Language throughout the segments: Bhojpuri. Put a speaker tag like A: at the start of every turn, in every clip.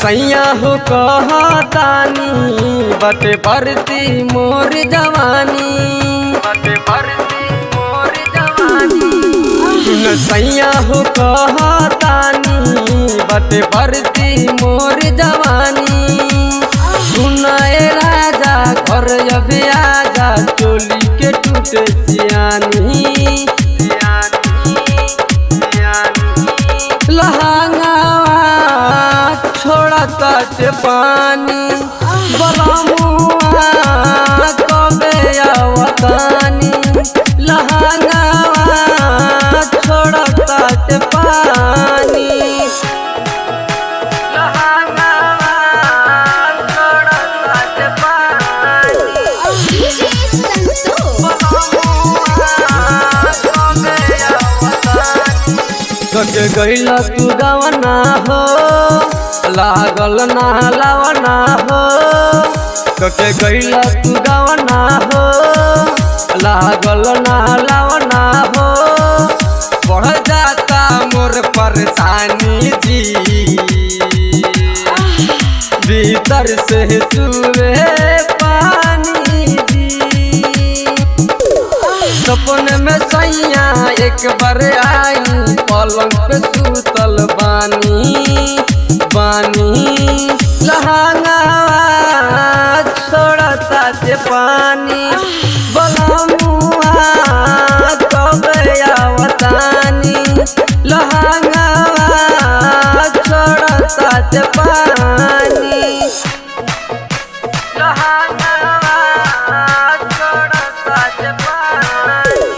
A: सैया हो कहतानी बटे बरती मोर जवानी, बटे बरती मोर जवानी। सुन सैया हो कहतानी बटे बरती मोर जवानी। सुनाए राजा घर अभी आजा चोली के टूटे सियानी। लहंगावा छोड़ता ते पानी बलमुआ कबे आवतानी। लहंगावा छोड़ता ते पानी, लहंगावा छोड़ता ते पानी। कके गईला तू गवना हो लागल ना लावना हो। कके गईला तू गवना हो लागल ना लावना हो। बढ़ जाता मोर परेशानी जी, भीतर से चूहे पानी जी। सपने में सैया एक बार आई पलंग पे सूतल बानी बानी। लहंगावा छोड़ता ते पानी बलमुआ कबे आवतानी। लहंगावा छोड़ता ते पानी, लहंगावा छोड़ता ते पानी।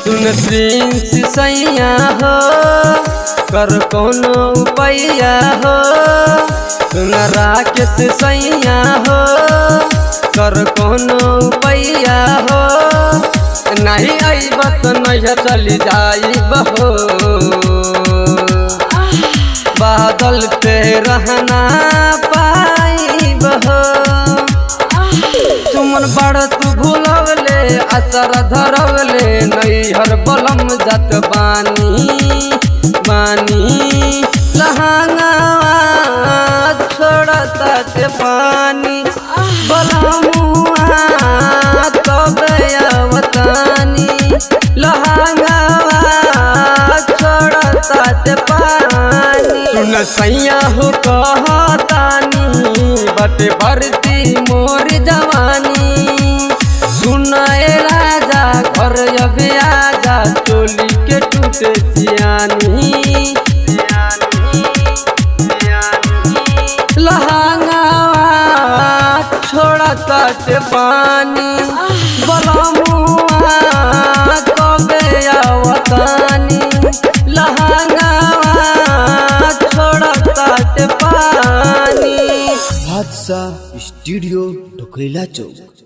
A: सुन प्रिंस सैया हो कर कोनो उपाया हो। सुन राकेश सैया हो कर कोनो उपाया हो। नहीं आईब तो नहीं चली जाइब हो, बादल पे रहना पाइब हो। तुमन बड़ तू भूलवले असर धरवले नैहर बलम जात बानी बानी। लहंगावा छोड़ता ते पानी बलमुआ कबे आवतानी। लहंगावा छोड़ता ते पानी। सुन सैया हो कहतानी बटे बरती मोर जवानी। सुनाए राजा घर अभी आजा चोली के टूटे सियानी। लहंगावा छोड़ता ते पानी बलमुआ कबे आवतानी। लहंगावा छोड़ता ते पानी।
B: बादशाह स्टूडियो ढोकैला चौक।